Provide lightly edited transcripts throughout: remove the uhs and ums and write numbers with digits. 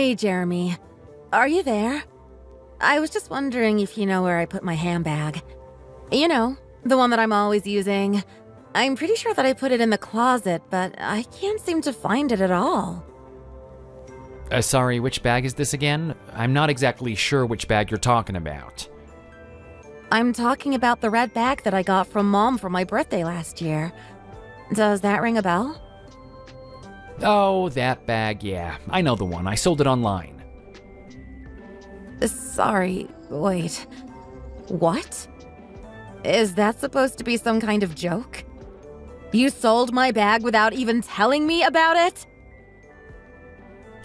Hey, Jeremy. Are you there? I was just wondering if you know where I put my handbag. You know, the one that I'm always using. I'm pretty sure that I put it in the closet, but I can't seem to find it at all. Sorry, which bag is this again? I'm not exactly sure which bag you're talking about. I'm talking about the red bag that I got from Mom for my birthday last year. Does that ring a bell? Oh, that bag, yeah. I know the one. I sold it online. Sorry, wait. What? Is that supposed to be some kind of joke? You sold my bag without even telling me about it?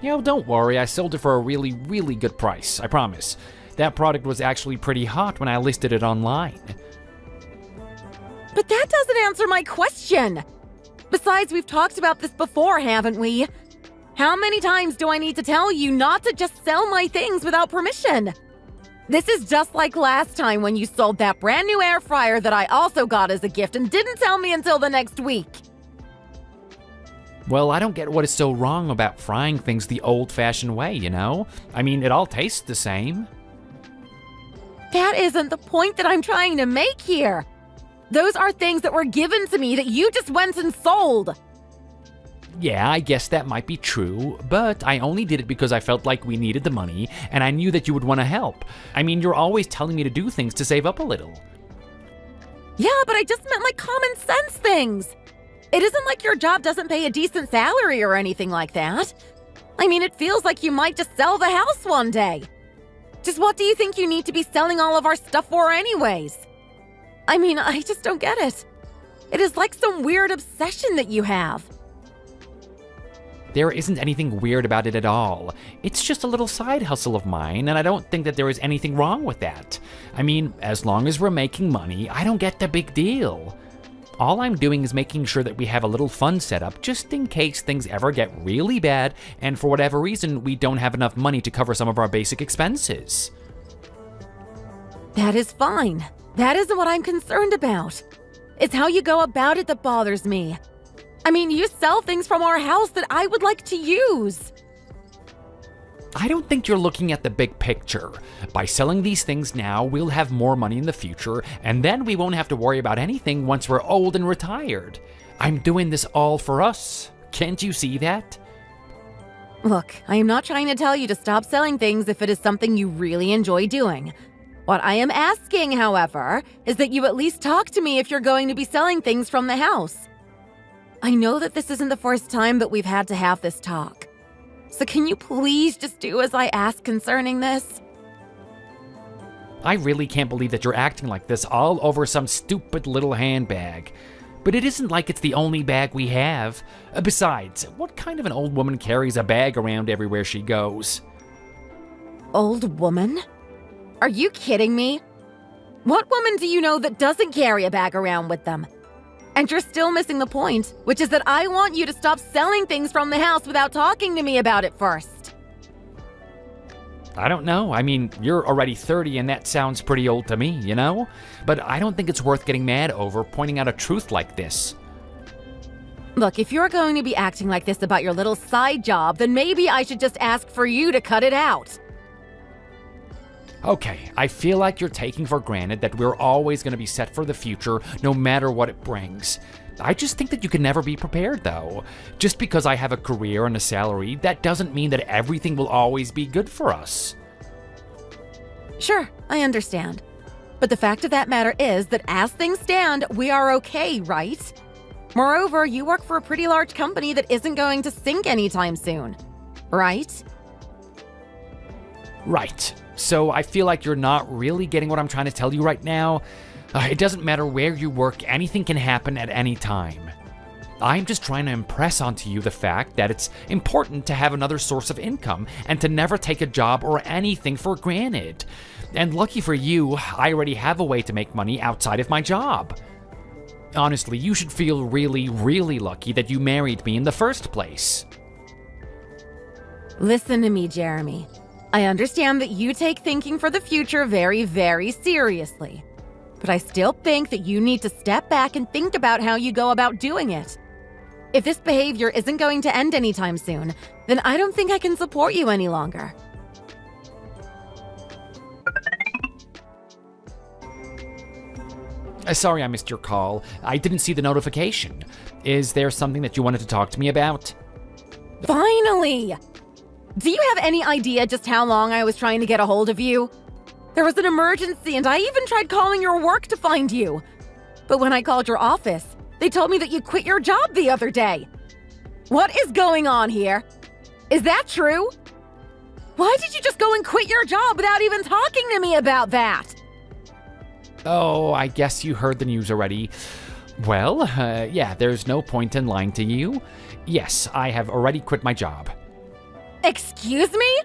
Don't worry. I sold it for a really, really good price. I promise. That product was actually pretty hot when I listed it online. But that doesn't answer my question! Besides, we've talked about this before, haven't we? How many times do I need to tell you not to just sell my things without permission? This is just like last time when you sold that brand new air fryer that I also got as a gift and didn't tell me until the next week. Well, I don't get what is so wrong about frying things the old-fashioned way, you know? I mean, it all tastes the same. That isn't the point that I'm trying to make here. Those are things that were given to me that you just went and sold. Yeah, I guess that might be true, but I only did it because I felt like we needed the money, and I knew that you would want to help. I mean, you're always telling me to do things to save up a little. Yeah, but I just meant like common sense things. It isn't like your job doesn't pay a decent salary or anything like that. I mean, it feels like you might just sell the house one day. Just what do you think you need to be selling all of our stuff for anyways? I mean, I just don't get it. It is like some weird obsession that you have. There isn't anything weird about it at all. It's just a little side hustle of mine, and I don't think that there is anything wrong with that. I mean, as long as we're making money, I don't get the big deal. All I'm doing is making sure that we have a little fund set up just in case things ever get really bad and for whatever reason we don't have enough money to cover some of our basic expenses. That is fine. That isn't what I'm concerned about. It's how you go about it that bothers me. I mean, you sell things from our house that I would like to use. I don't think you're looking at the big picture. By selling these things now, we'll have more money in the future, and then we won't have to worry about anything once we're old and retired. I'm doing this all for us. Can't you see that? Look, I am not trying to tell you to stop selling things if it is something you really enjoy doing. What I am asking, however, is that you at least talk to me if you're going to be selling things from the house. I know that this isn't the first time that we've had to have this talk. So can you please just do as I ask concerning this? I really can't believe that you're acting like this all over some stupid little handbag. But it isn't like it's the only bag we have. Besides, what kind of an old woman carries a bag around everywhere she goes? Old woman? Are you kidding me? What woman do you know that doesn't carry a bag around with them? And you're still missing the point, which is that I want you to stop selling things from the house without talking to me about it first. I don't know. I mean, you're already 30 and that sounds pretty old to me, you know? But I don't think it's worth getting mad over pointing out a truth like this. Look, if you're going to be acting like this about your little side job, then maybe I should just ask for you to cut it out. Okay, I feel like you're taking for granted that we're always going to be set for the future, no matter what it brings. I just think that you can never be prepared, though. Just because I have a career and a salary, that doesn't mean that everything will always be good for us. Sure, I understand. But the fact of that matter is that as things stand, we are okay, right? Moreover, you work for a pretty large company that isn't going to sink anytime soon, right? Right. So I feel like you're not really getting what I'm trying to tell you right now. It doesn't matter where you work, anything can happen at any time. I'm just trying to impress onto you the fact that it's important to have another source of income and to never take a job or anything for granted. And lucky for you, I already have a way to make money outside of my job. Honestly, you should feel really, really lucky that you married me in the first place. Listen to me, Jeremy. I understand that you take thinking for the future very, very seriously. But I still think that you need to step back and think about how you go about doing it. If this behavior isn't going to end anytime soon, then I don't think I can support you any longer. Sorry I missed your call. I didn't see the notification. Is there something that you wanted to talk to me about? Finally! Do you have any idea just how long I was trying to get a hold of you? There was an emergency and I even tried calling your work to find you. But when I called your office, they told me that you quit your job the other day. What is going on here? Is that true? Why did you just go and quit your job without even talking to me about that? Oh, I guess you heard the news already. Well, yeah, there's no point in lying to you. Yes, I have already quit my job. Excuse me?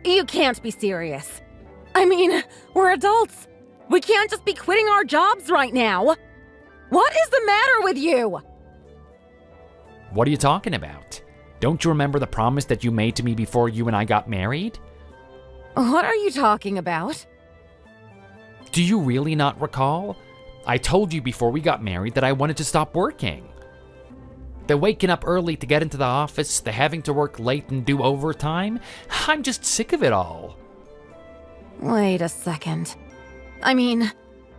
You can't be serious. I mean, we're adults. We can't just be quitting our jobs right now. What is the matter with you? What are you talking about? Don't you remember the promise that you made to me before you and I got married? What are you talking about? Do you really not recall? I told you before we got married that I wanted to stop working. The waking up early to get into the office, the having to work late and do overtime, I'm just sick of it all. Wait a second. I mean,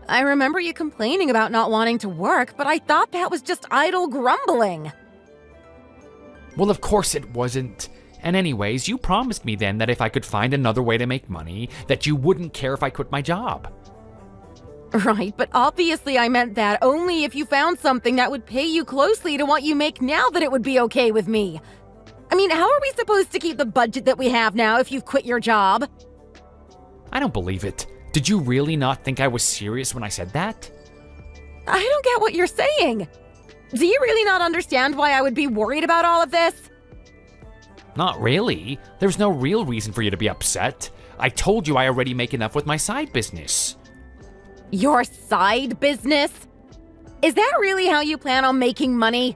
I remember you complaining about not wanting to work, but I thought that was just idle grumbling. Well, of course it wasn't. And anyways, you promised me then that if I could find another way to make money, that you wouldn't care if I quit my job. Right, but obviously I meant that only if you found something that would pay you closely to what you make now that it would be okay with me. I mean, how are we supposed to keep the budget that we have now if you've quit your job? I don't believe it. Did you really not think I was serious when I said that? I don't get what you're saying. Do you really not understand why I would be worried about all of this? Not really. There's no real reason for you to be upset. I told you I already make enough with my side business. Your side business? Is that really how you plan on making money?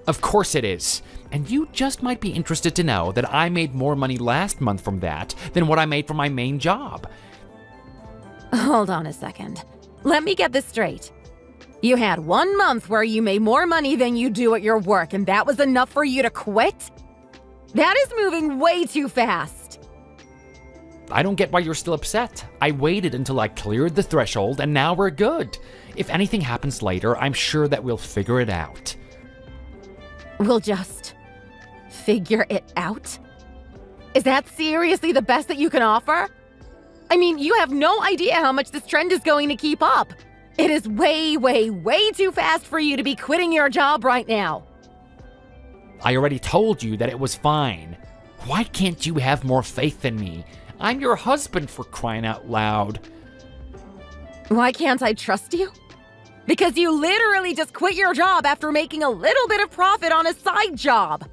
Of course it is. And you just might be interested to know that I made more money last month from that than what I made from my main job. Hold on a second. Let me get this straight. You had 1 month where you made more money than you do at your work, and that was enough for you to quit? That is moving way too fast. I don't get why you're still upset. I waited until I cleared the threshold, and now we're good. If anything happens later, I'm sure that we'll figure it out. We'll just figure it out? Is that seriously the best that you can offer? I mean, you have no idea how much this trend is going to keep up. It is way, way, way too fast for you to be quitting your job right now. I already told you that it was fine. Why can't you have more faith in me? I'm your husband, for crying out loud. Why can't I trust you? Because you literally just quit your job after making a little bit of profit on a side job.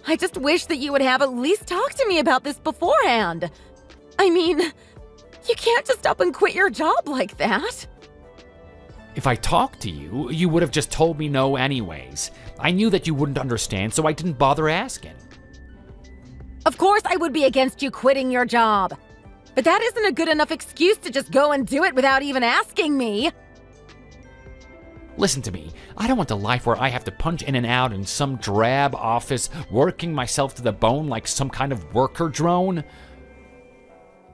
I just wish that you would have at least talked to me about this beforehand. I mean, you can't just up and quit your job like that. If I talked to you, you would have just told me no anyways. I knew that you wouldn't understand, so I didn't bother asking. Of course I would be against you quitting your job. But that isn't a good enough excuse to just go and do it without even asking me. Listen to me, I don't want a life where I have to punch in and out in some drab office, working myself to the bone like some kind of worker drone.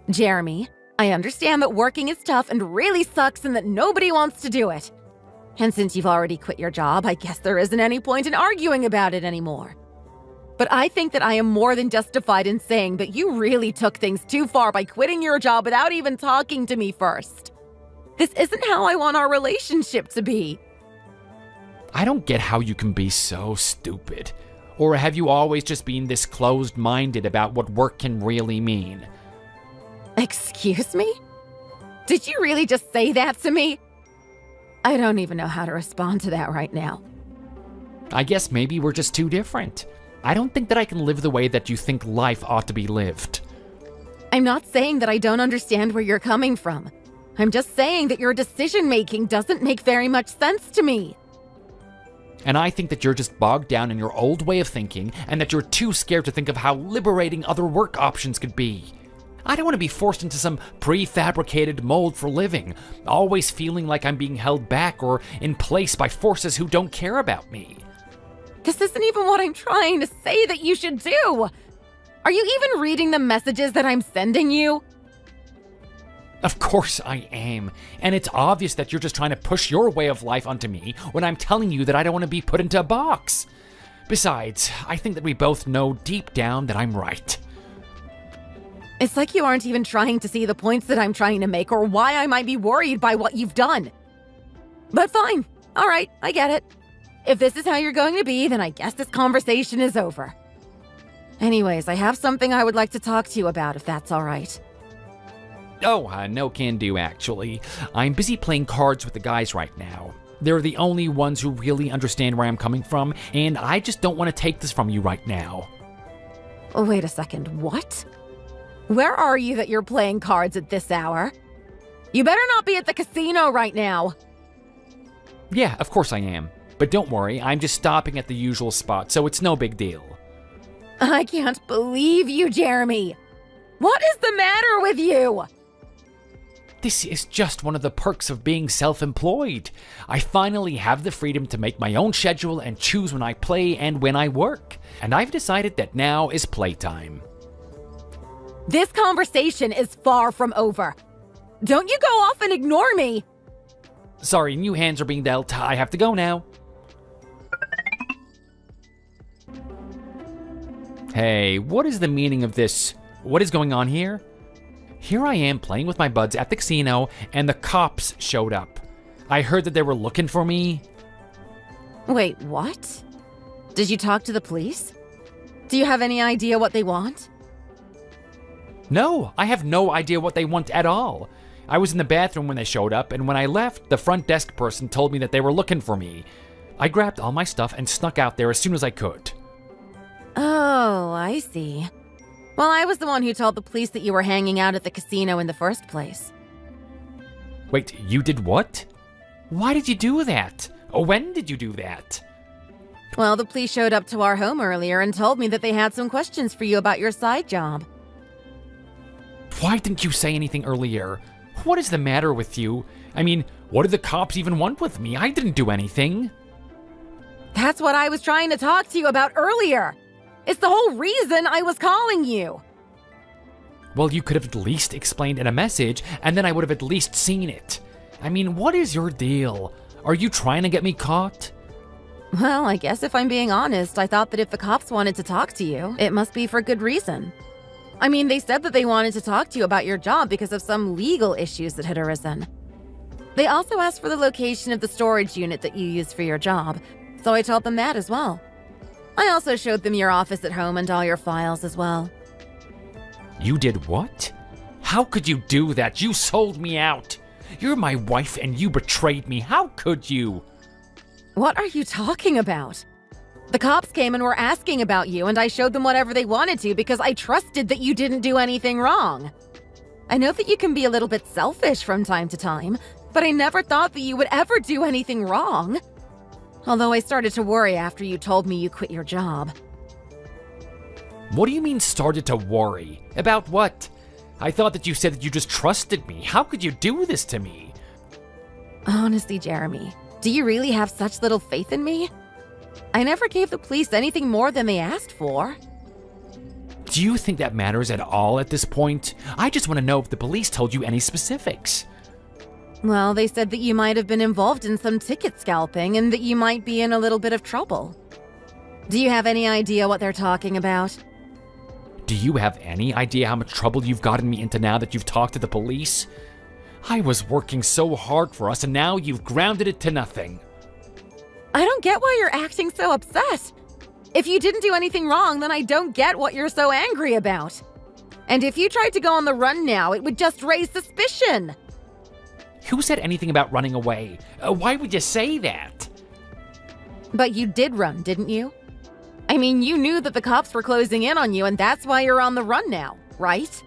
Jeremy, I understand that working is tough and really sucks and that nobody wants to do it. And since you've already quit your job, I guess there isn't any point in arguing about it anymore. But I think that I am more than justified in saying that you really took things too far by quitting your job without even talking to me first. This isn't how I want our relationship to be. I don't get how you can be so stupid. Or have you always just been this closed-minded about what work can really mean? Excuse me? Did you really just say that to me? I don't even know how to respond to that right now. I guess maybe we're just too different. I don't think that I can live the way that you think life ought to be lived. I'm not saying that I don't understand where you're coming from. I'm just saying that your decision-making doesn't make very much sense to me. And I think that you're just bogged down in your old way of thinking and that you're too scared to think of how liberating other work options could be. I don't want to be forced into some prefabricated mold for living, always feeling like I'm being held back or in place by forces who don't care about me. This isn't even what I'm trying to say that you should do. Are you even reading the messages that I'm sending you? Of course I am. And it's obvious that you're just trying to push your way of life onto me when I'm telling you that I don't want to be put into a box. Besides, I think that we both know deep down that I'm right. It's like you aren't even trying to see the points that I'm trying to make or why I might be worried by what you've done. But fine. All right, I get it. If this is how you're going to be, then I guess this conversation is over. Anyways, I have something I would like to talk to you about, if that's all right. Oh, no can do, actually. I'm busy playing cards with the guys right now. They're the only ones who really understand where I'm coming from, and I just don't want to take this from you right now. Oh, wait a second, what? Where are you that you're playing cards at this hour? You better not be at the casino right now. Yeah, of course I am. But don't worry, I'm just stopping at the usual spot, so it's no big deal. I can't believe you, Jeremy. What is the matter with you? This is just one of the perks of being self-employed. I finally have the freedom to make my own schedule and choose when I play and when I work. And I've decided that now is playtime. This conversation is far from over. Don't you go off and ignore me. Sorry, new hands are being dealt. I have to go now. Hey, what is the meaning of this? What is going on here? Here I am playing with my buds at the casino, and the cops showed up. I heard that they were looking for me. Wait, what? Did you talk to the police? Do you have any idea what they want? No, I have no idea what they want at all. I was in the bathroom when they showed up, and when I left, the front desk person told me that they were looking for me. I grabbed all my stuff and snuck out there as soon as I could. Oh, I see. Well, I was the one who told the police that you were hanging out at the casino in the first place. Wait, you did what? Why did you do that? When did you do that? Well, the police showed up to our home earlier and told me that they had some questions for you about your side job. Why didn't you say anything earlier? What is the matter with you? I mean, what did the cops even want with me? I didn't do anything. That's what I was trying to talk to you about earlier. It's the whole reason I was calling you. Well, you could have at least explained in a message, and then I would have at least seen it. I mean, what is your deal? Are you trying to get me caught? Well, I guess if I'm being honest, I thought that if the cops wanted to talk to you, it must be for good reason. I mean, they said that they wanted to talk to you about your job because of some legal issues that had arisen. They also asked for the location of the storage unit that you use for your job, so I told them that as well. I also showed them your office at home and all your files as well. You did what? How could you do that? You sold me out. You're my wife and you betrayed me. How could you? What are you talking about? The cops came and were asking about you, and I showed them whatever they wanted to because I trusted that you didn't do anything wrong. I know that you can be a little bit selfish from time to time, but I never thought that you would ever do anything wrong. Although I started to worry after you told me you quit your job. What do you mean started to worry? About what? I thought that you said that you just trusted me. How could you do this to me? Honestly, Jeremy, do you really have such little faith in me? I never gave the police anything more than they asked for. Do you think that matters at all at this point? I just want to know if the police told you any specifics. Well, they said that you might have been involved in some ticket scalping and that you might be in a little bit of trouble. Do you have any idea what they're talking about? Do you have any idea how much trouble you've gotten me into now that you've talked to the police? I was working so hard for us and now you've grounded it to nothing. I don't get why you're acting so upset. If you didn't do anything wrong, then I don't get what you're so angry about. And if you tried to go on the run now, it would just raise suspicion. Who said anything about running away? Why would you say that? But you did run, didn't you? I mean, you knew that the cops were closing in on you, and that's why you're on the run now, right?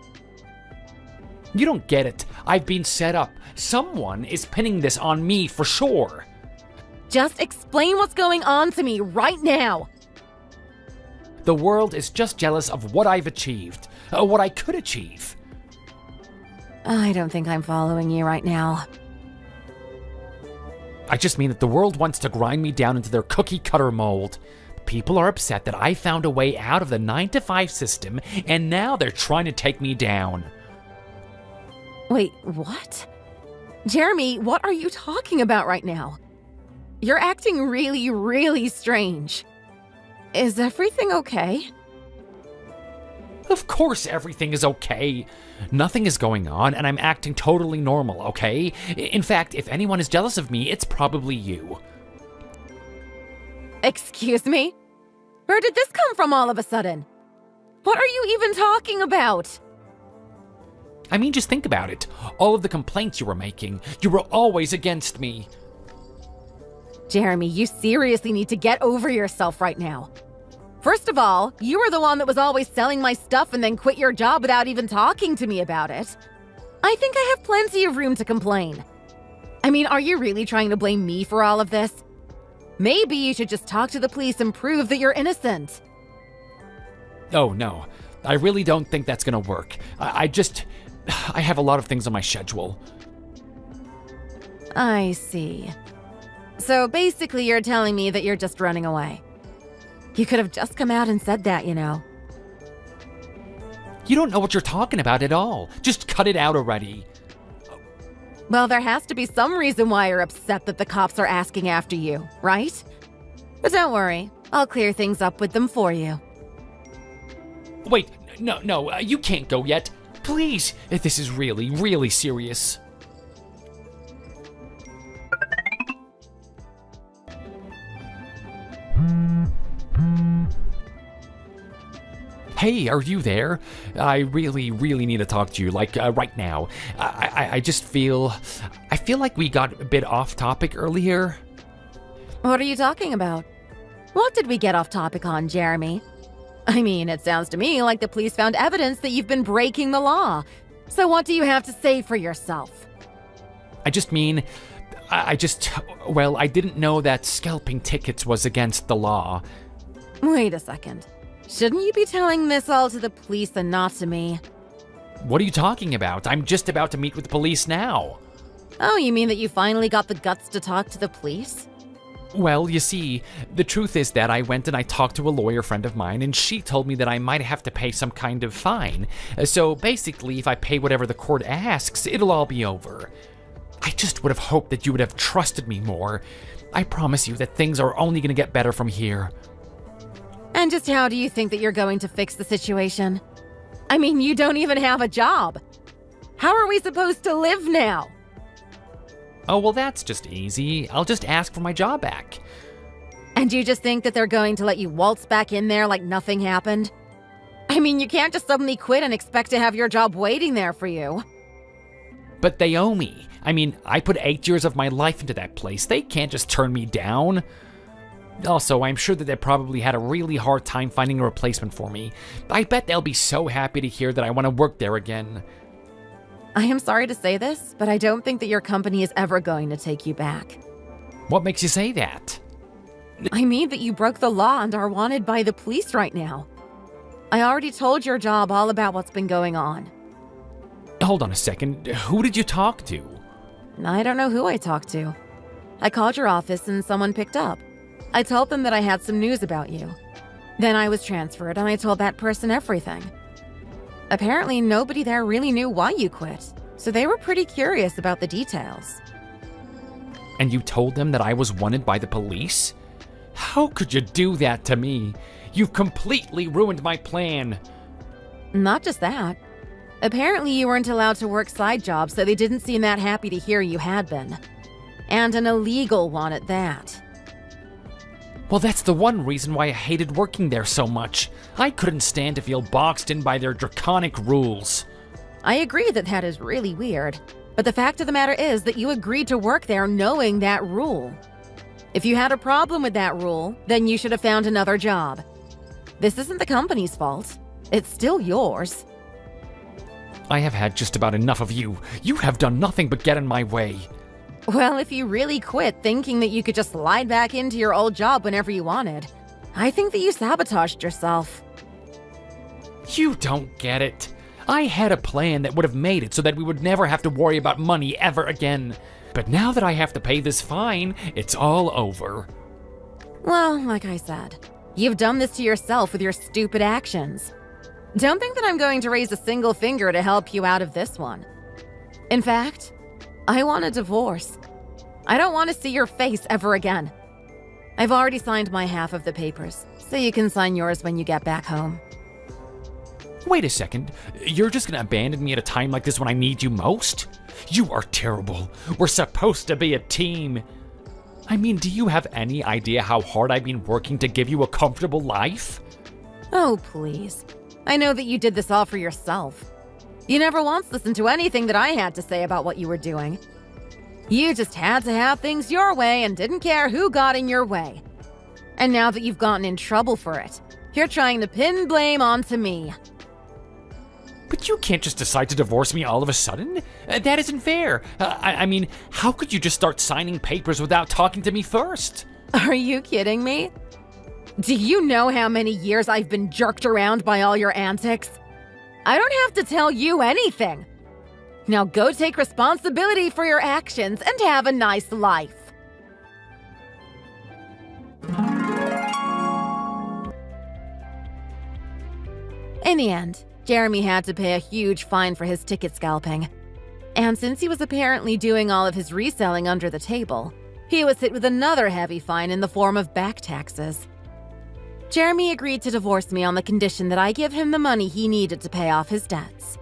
You don't get it. I've been set up. Someone is pinning this on me for sure. Just explain what's going on to me right now. The world is just jealous of what I've achieved, what I could achieve. I don't think I'm following you right now. I just mean that the world wants to grind me down into their cookie-cutter mold. People are upset that I found a way out of the 9-to-5 system, and now they're trying to take me down. Wait, what? Jeremy, what are you talking about right now? You're acting really, really strange. Is everything okay? Of course everything is okay. Nothing is going on, and I'm acting totally normal, okay? In fact, if anyone is jealous of me, it's probably you. Excuse me? Where did this come from all of a sudden? What are you even talking about? I mean, just think about it. All of the complaints you were making, you were always against me. Jeremy, you seriously need to get over yourself right now. First of all, you were the one that was always selling my stuff and then quit your job without even talking to me about it. I think I have plenty of room to complain. I mean, are you really trying to blame me for all of this? Maybe you should just talk to the police and prove that you're innocent. Oh, no. I really don't think that's gonna work. I have a lot of things on my schedule. I see. So basically, you're telling me that you're just running away. You could have just come out and said that, you know. You don't know what you're talking about at all. Just cut it out already. Well, there has to be some reason why you're upset that the cops are asking after you, right? But don't worry, I'll clear things up with them for you. Wait, no, you can't go yet. Please, this is really, really serious. Hey, are you there? I really, really need to talk to you, like, right now. I feel like we got a bit off topic earlier. What are you talking about? What did we get off topic on, Jeremy? I mean, it sounds to me like the police found evidence that you've been breaking the law. So what do you have to say for yourself? I didn't know that scalping tickets was against the law. Wait a second. Shouldn't you be telling this all to the police and not to me? What are you talking about? I'm just about to meet with the police now. Oh, you mean that you finally got the guts to talk to the police? Well, you see, the truth is that I went and I talked to a lawyer friend of mine, and she told me that I might have to pay some kind of fine. So basically, if I pay whatever the court asks, it'll all be over. I just would have hoped that you would have trusted me more. I promise you that things are only going to get better from here. And just how do you think that you're going to fix the situation? I mean, you don't even have a job. How are we supposed to live now? Oh, well, that's just easy. I'll just ask for my job back. And you just think that they're going to let you waltz back in there like nothing happened? I mean, you can't just suddenly quit and expect to have your job waiting there for you. But they owe me. I mean, I put 8 years of my life into that place. They can't just turn me down. Also, I'm sure that they probably had a really hard time finding a replacement for me. I bet they'll be so happy to hear that I want to work there again. I am sorry to say this, but I don't think that your company is ever going to take you back. What makes you say that? I mean that you broke the law and are wanted by the police right now. I already told your job all about what's been going on. Hold on a second. Who did you talk to? I don't know who I talked to. I called your office and someone picked up. I told them that I had some news about you. Then I was transferred and I told that person everything. Apparently, nobody there really knew why you quit, so they were pretty curious about the details. And you told them that I was wanted by the police? How could you do that to me? You've completely ruined my plan. Not just that. Apparently, you weren't allowed to work side jobs, so they didn't seem that happy to hear you had been. And an illegal one at that. Well, that's the one reason why I hated working there so much. I couldn't stand to feel boxed in by their draconic rules. I agree that that is really weird, but the fact of the matter is that you agreed to work there knowing that rule. If you had a problem with that rule, then you should have found another job. This isn't the company's fault. It's still yours. I have had just about enough of you. You have done nothing but get in my way. Well, if you really quit thinking that you could just slide back into your old job whenever you wanted, I think that you sabotaged yourself. You don't get it. I had a plan that would have made it so that we would never have to worry about money ever again. But now that I have to pay this fine, it's all over. Well, like I said, You've done this to yourself with your stupid actions. Don't think that I'm going to raise a single finger to help you out of this one. In fact, I want a divorce. I don't want to see your face ever again. I've already signed my half of the papers, so you can sign yours when you get back home. Wait a second. You're just gonna abandon me at a time like this when I need you most? You are terrible. We're supposed to be a team. I mean, do you have any idea how hard I've been working to give you a comfortable life? Oh, please. I know that you did this all for yourself. You never once listened to anything that I had to say about what you were doing. You just had to have things your way and didn't care who got in your way. And now that you've gotten in trouble for it, you're trying to pin blame onto me. But you can't just decide to divorce me all of a sudden. That isn't fair. I mean, how could you just start signing papers without talking to me first? Are you kidding me? Do you know how many years I've been jerked around by all your antics? I don't have to tell you anything. Now go take responsibility for your actions and have a nice life. In the end, Jeremy had to pay a huge fine for his ticket scalping. And since he was apparently doing all of his reselling under the table, he was hit with another heavy fine in the form of back taxes. Jeremy agreed to divorce me on the condition that I give him the money he needed to pay off his debts.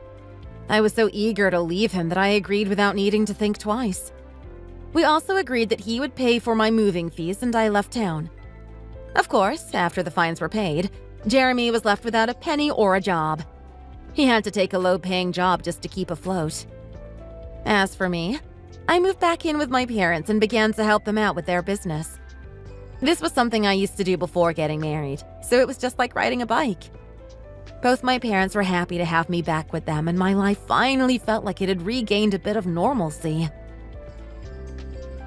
I was so eager to leave him that I agreed without needing to think twice. We also agreed that he would pay for my moving fees and I left town. Of course, after the fines were paid, Jeremy was left without a penny or a job. He had to take a low-paying job just to keep afloat. As for me, I moved back in with my parents and began to help them out with their business. This was something I used to do before getting married, so it was just like riding a bike. Both my parents were happy to have me back with them, and my life finally felt like it had regained a bit of normalcy.